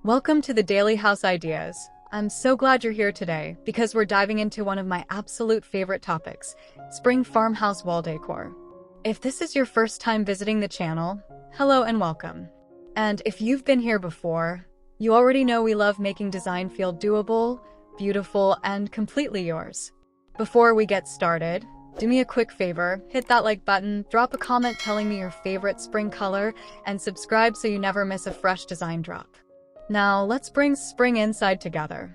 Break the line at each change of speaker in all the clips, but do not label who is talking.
Welcome to the Daily House Ideas. I'm so glad you're here today because we're diving into one of my absolute favorite topics, Spring Farmhouse Wall Decor. If this is your first time visiting the channel, hello and welcome. And if you've been here before, you already know we love making design feel doable, beautiful, and completely yours. Before we get started, do me a quick favor, hit that like button, drop a comment telling me your favorite spring color, and subscribe so you never miss a fresh design drop. Now, let's bring spring inside together.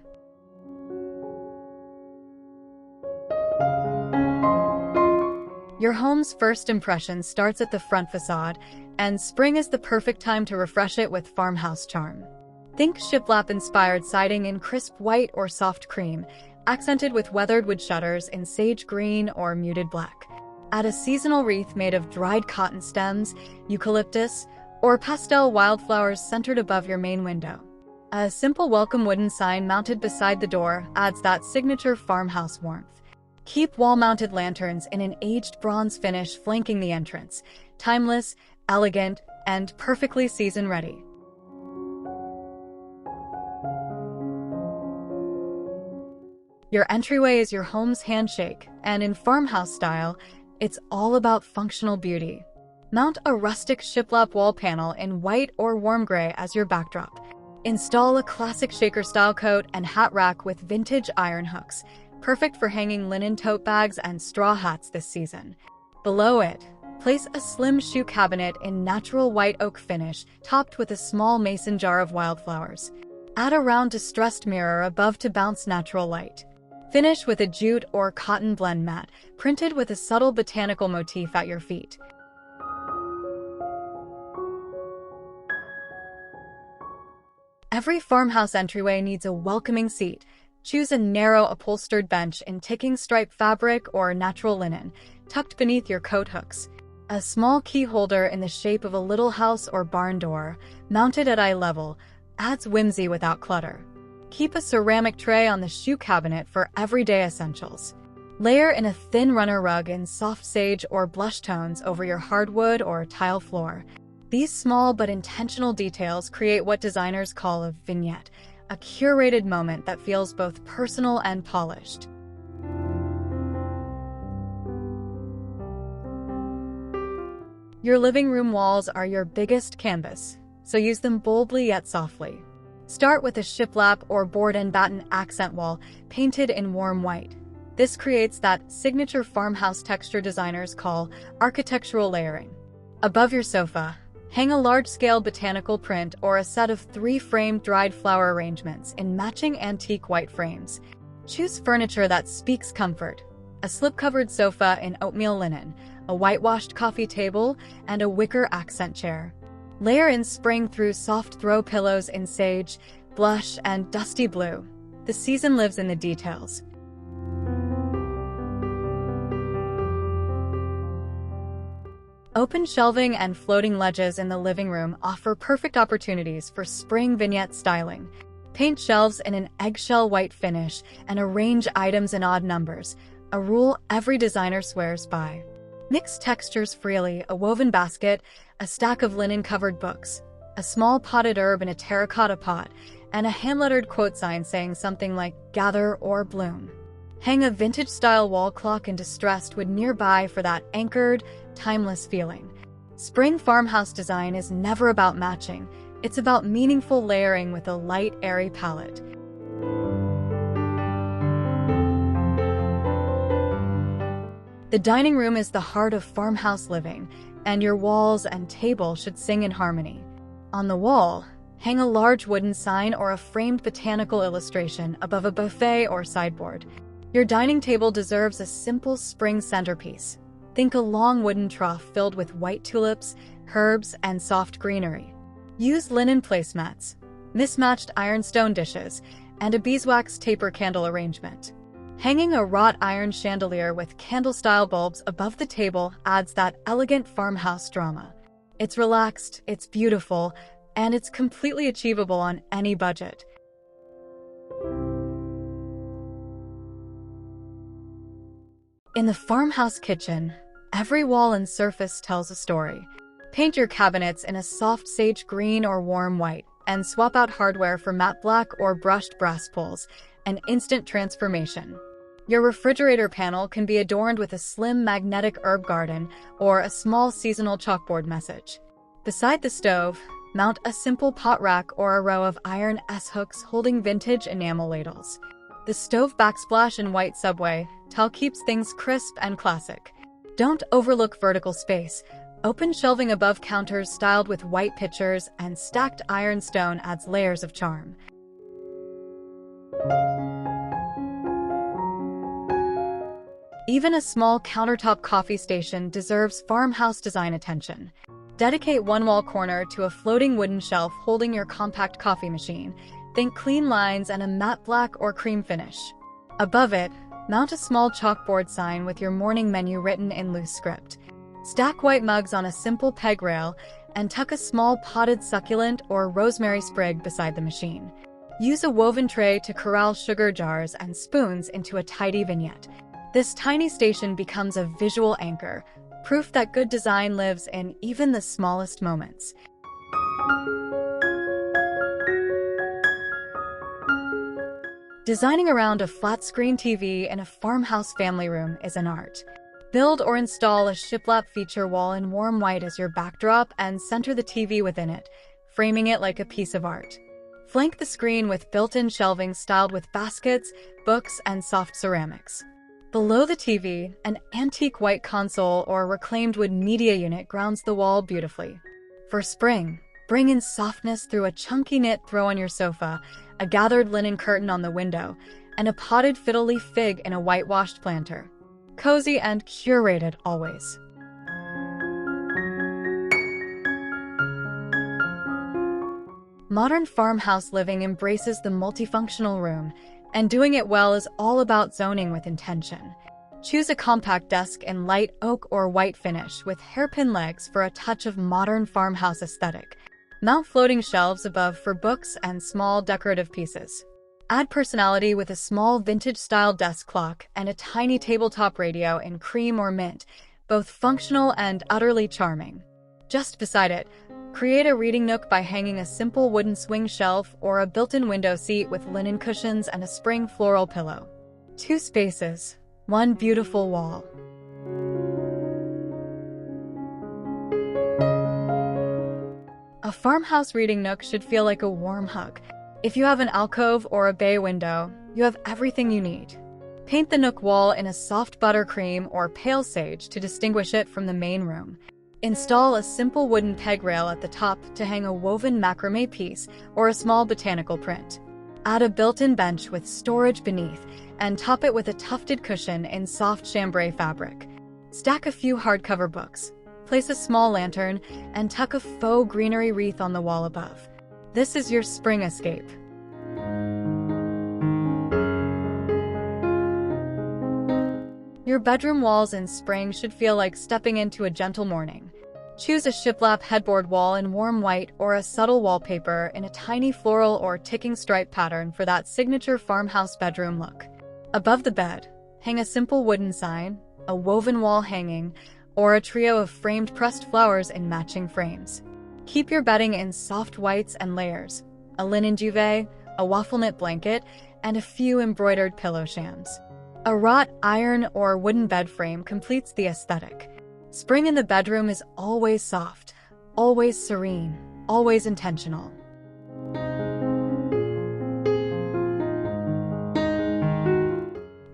Your home's first impression starts at the front facade, and spring is the perfect time to refresh it with farmhouse charm. Think shiplap-inspired siding in crisp white or soft cream, accented with weathered wood shutters in sage green or muted black. Add a seasonal wreath made of dried cotton stems, eucalyptus, or pastel wildflowers centered above your main window. A simple welcome wooden sign mounted beside the door adds that signature farmhouse warmth. Keep wall-mounted lanterns in an aged bronze finish flanking the entrance, timeless, elegant, and perfectly season-ready. Your entryway is your home's handshake, and in farmhouse style, it's all about functional beauty. Mount a rustic shiplap wall panel in white or warm gray as your backdrop. Install a classic shaker-style coat and hat rack with vintage iron hooks, perfect for hanging linen tote bags and straw hats this season. Below it, place a slim shoe cabinet in natural white oak finish, topped with a small mason jar of wildflowers. Add a round distressed mirror above to bounce natural light. Finish with a jute or cotton blend mat, printed with a subtle botanical motif at your feet. Every farmhouse entryway needs a welcoming seat. Choose a narrow upholstered bench in ticking stripe fabric or natural linen, tucked beneath your coat hooks. A small key holder in the shape of a little house or barn door, mounted at eye level, adds whimsy without clutter. Keep a ceramic tray on the shoe cabinet for everyday essentials. Layer in a thin runner rug in soft sage or blush tones over your hardwood or tile floor. These small but intentional details create what designers call a vignette, a curated moment that feels both personal and polished. Your living room walls are your biggest canvas, so use them boldly yet softly. Start with a shiplap or board and batten accent wall painted in warm white. This creates that signature farmhouse texture designers call architectural layering. Above your sofa, hang a large-scale botanical print or a set of 3 framed dried flower arrangements in matching antique white frames. Choose furniture that speaks comfort: a slip-covered sofa in oatmeal linen, a whitewashed coffee table, and a wicker accent chair. Layer in spring through soft throw pillows in sage, blush, and dusty blue. The season lives in the details. Open shelving and floating ledges in the living room offer perfect opportunities for spring vignette styling. Paint shelves in an eggshell white finish and arrange items in odd numbers, a rule every designer swears by. Mix textures freely: a woven basket, a stack of linen-covered books, a small potted herb in a terracotta pot, and a hand-lettered quote sign saying something like "Gather or Bloom." Hang a vintage-style wall clock in distressed wood nearby for that anchored, timeless feeling. Spring farmhouse design is never about matching. It's about meaningful layering with a light, airy palette. The dining room is the heart of farmhouse living, and your walls and table should sing in harmony. On the wall, hang a large wooden sign or a framed botanical illustration above a buffet or sideboard. Your dining table deserves a simple spring centerpiece. Think a long wooden trough filled with white tulips, herbs, and soft greenery. Use linen placemats, mismatched ironstone dishes, and a beeswax taper candle arrangement. Hanging a wrought iron chandelier with candle-style bulbs above the table adds that elegant farmhouse drama. It's relaxed, it's beautiful, and it's completely achievable on any budget. In the farmhouse kitchen, every wall and surface tells a story. Paint your cabinets in a soft sage green or warm white, and swap out hardware for matte black or brushed brass pulls, an instant transformation. Your refrigerator panel can be adorned with a slim magnetic herb garden or a small seasonal chalkboard message. Beside the stove, mount a simple pot rack or a row of iron S-hooks holding vintage enamel ladles. The stove backsplash in white subway tile keeps things crisp and classic. Don't overlook vertical space. Open shelving above counters styled with white pitchers and stacked ironstone adds layers of charm. Even a small countertop coffee station deserves farmhouse design attention. Dedicate one wall corner to a floating wooden shelf holding your compact coffee machine. Think clean lines and a matte black or cream finish. Above it, mount a small chalkboard sign with your morning menu written in loose script. Stack white mugs on a simple peg rail and tuck a small potted succulent or rosemary sprig beside the machine. Use a woven tray to corral sugar jars and spoons into a tidy vignette. This tiny station becomes a visual anchor, proof that good design lives in even the smallest moments. Designing around a flat-screen TV in a farmhouse family room is an art. Build or install a shiplap feature wall in warm white as your backdrop and center the TV within it, framing it like a piece of art. Flank the screen with built-in shelving styled with baskets, books, and soft ceramics. Below the TV, an antique white console or reclaimed wood media unit grounds the wall beautifully. For spring, bring in softness through a chunky knit throw on your sofa, a gathered linen curtain on the window, and a potted fiddle leaf fig in a whitewashed planter. Cozy and curated always. Modern farmhouse living embraces the multifunctional room, and doing it well is all about zoning with intention. Choose a compact desk in light oak or white finish with hairpin legs for a touch of modern farmhouse aesthetic. Mount floating shelves above for books and small decorative pieces. Add personality with a small vintage-style desk clock and a tiny tabletop radio in cream or mint, both functional and utterly charming. Just beside it, create a reading nook by hanging a simple wooden swing shelf or a built-in window seat with linen cushions and a spring floral pillow. 2 spaces, 1 beautiful wall. A farmhouse reading nook should feel like a warm hug. If you have an alcove or a bay window, you have everything you need. Paint the nook wall in a soft buttercream or pale sage to distinguish it from the main room. Install a simple wooden peg rail at the top to hang a woven macrame piece or a small botanical print. Add a built-in bench with storage beneath and top it with a tufted cushion in soft chambray fabric. Stack a few hardcover books, place a small lantern, and tuck a faux greenery wreath on the wall above. This is your spring escape. Your bedroom walls in spring should feel like stepping into a gentle morning. Choose a shiplap headboard wall in warm white or a subtle wallpaper in a tiny floral or ticking stripe pattern for that signature farmhouse bedroom look. Above the bed, hang a simple wooden sign, a woven wall hanging, or a trio of framed pressed flowers in matching frames. Keep your bedding in soft whites and layers, a linen duvet, a waffle knit blanket, and a few embroidered pillow shams. A wrought iron or wooden bed frame completes the aesthetic. Spring in the bedroom is always soft, always serene, always intentional.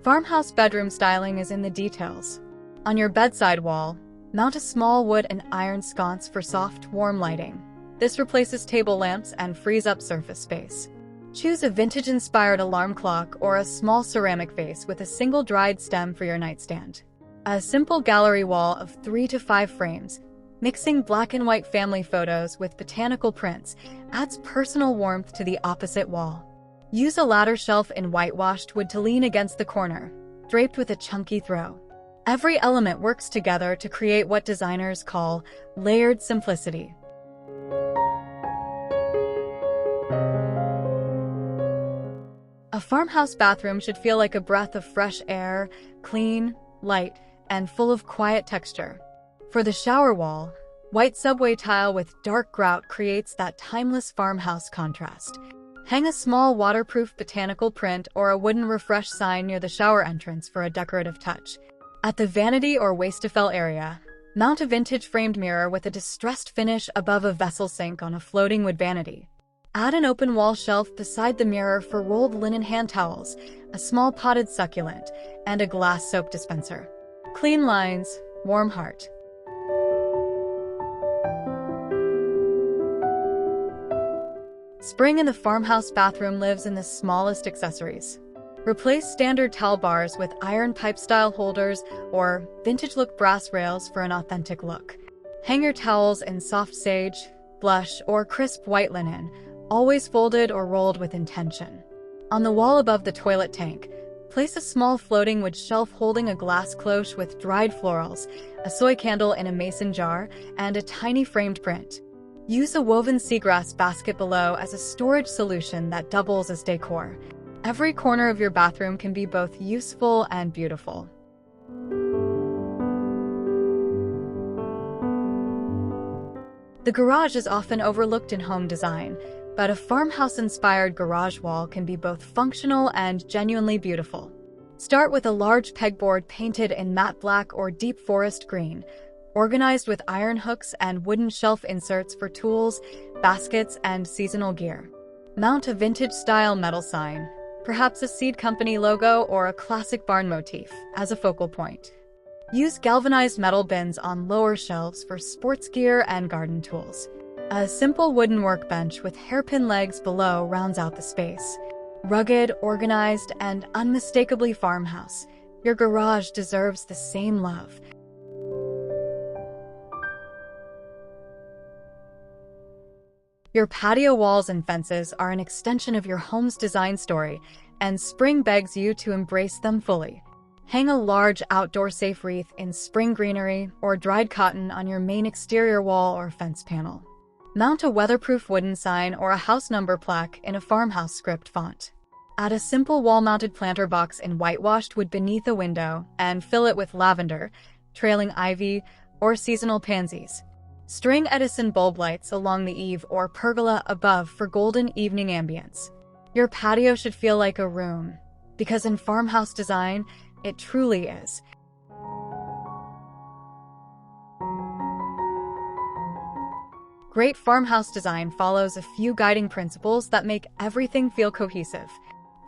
Farmhouse bedroom styling is in the details. On your bedside wall, mount a small wood and iron sconce for soft, warm lighting. This replaces table lamps and frees up surface space. Choose a vintage-inspired alarm clock or a small ceramic vase with a single dried stem for your nightstand. A simple gallery wall of 3 to 5 frames, mixing black and white family photos with botanical prints, adds personal warmth to the opposite wall. Use a ladder shelf in whitewashed wood to lean against the corner, draped with a chunky throw. Every element works together to create what designers call layered simplicity. A farmhouse bathroom should feel like a breath of fresh air, clean, light, and full of quiet texture. For the shower wall, White subway tile with dark grout creates that timeless farmhouse contrast. Hang a small waterproof botanical print or a wooden refresh sign near the shower entrance for a decorative touch. At the vanity or waste-to-fill area, mount a vintage framed mirror with a distressed finish above a vessel sink on a floating wood vanity. Add an open wall shelf beside the mirror for rolled linen hand towels, a small potted succulent, and a glass soap dispenser. Clean lines, warm heart. Spring in the farmhouse bathroom lives in the smallest accessories. Replace standard towel bars with iron pipe-style holders or vintage-look brass rails for an authentic look. Hang your towels in soft sage, blush, or crisp white linen, always folded or rolled with intention. On the wall above the toilet tank, place a small floating wood shelf holding a glass cloche with dried florals, a soy candle in a mason jar, and a tiny framed print. Use a woven seagrass basket below as a storage solution that doubles as decor. Every corner of your bathroom can be both useful and beautiful. The garage is often overlooked in home design, but a farmhouse-inspired garage wall can be both functional and genuinely beautiful. Start with a large pegboard painted in matte black or deep forest green, organized with iron hooks and wooden shelf inserts for tools, baskets, and seasonal gear. Mount a vintage-style metal sign, perhaps a seed company logo or a classic barn motif, as a focal point. Use galvanized metal bins on lower shelves for sports gear and garden tools. A simple wooden workbench with hairpin legs below rounds out the space. Rugged, organized, and unmistakably farmhouse, your garage deserves the same love. Your patio walls and fences are an extension of your home's design story, and spring begs you to embrace them fully. Hang a large outdoor safe wreath in spring greenery or dried cotton on your main exterior wall or fence panel. Mount a weatherproof wooden sign or a house number plaque in a farmhouse script font. Add a simple wall-mounted planter box in whitewashed wood beneath a window and fill it with lavender, trailing ivy, or seasonal pansies. String Edison bulb lights along the eave or pergola above for golden evening ambience. Your patio should feel like a room, because in farmhouse design, it truly is. Great farmhouse design follows a few guiding principles that make everything feel cohesive.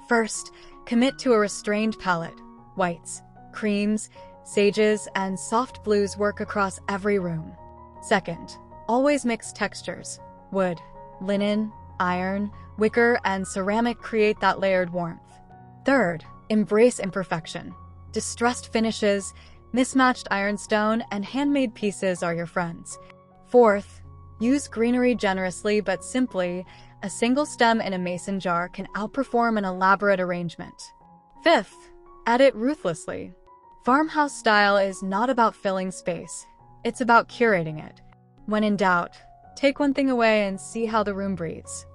First, commit to a restrained palette. Whites, creams, sages, and soft blues work across every room. Second, always mix textures. Wood, linen, iron, wicker, and ceramic create that layered warmth. Third, embrace imperfection. Distressed finishes, mismatched ironstone, and handmade pieces are your friends. Fourth, use greenery generously but simply. A single stem in a mason jar can outperform an elaborate arrangement. Fifth, edit ruthlessly. Farmhouse style is not about filling space. It's about curating it. When in doubt, take one thing away and see how the room breathes.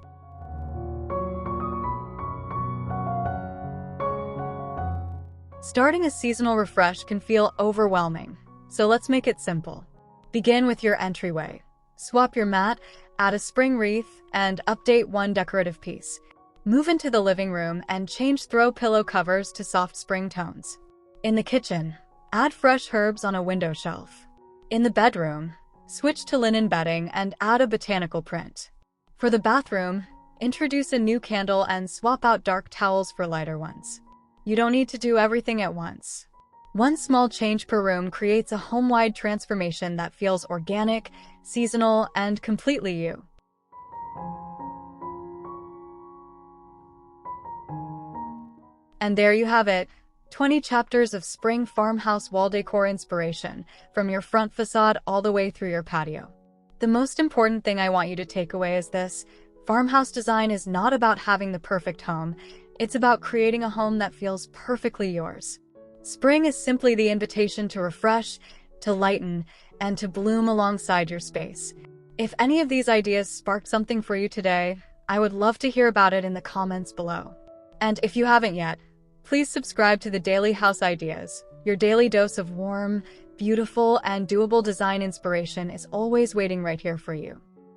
Starting a seasonal refresh can feel overwhelming, so let's make it simple. Begin with your entryway. Swap your mat, add a spring wreath, and update one decorative piece. Move into the living room and change throw pillow covers to soft spring tones. In the kitchen, add fresh herbs on a window shelf. In the bedroom, switch to linen bedding and add a botanical print. For the bathroom, introduce a new candle and swap out dark towels for lighter ones. You don't need to do everything at once. One small change per room creates a home-wide transformation that feels organic, seasonal, and completely you. And there you have it, 20 chapters of spring farmhouse wall decor inspiration, from your front facade all the way through your patio. The most important thing I want you to take away is this: farmhouse design is not about having the perfect home, it's about creating a home that feels perfectly yours. Spring is simply the invitation to refresh, to lighten, and to bloom alongside your space. If any of these ideas sparked something for you today, I would love to hear about it in the comments below. And if you haven't yet, please subscribe to the Daily House Ideas, your daily dose of warm, Beautiful and doable design inspiration is always waiting right here for you.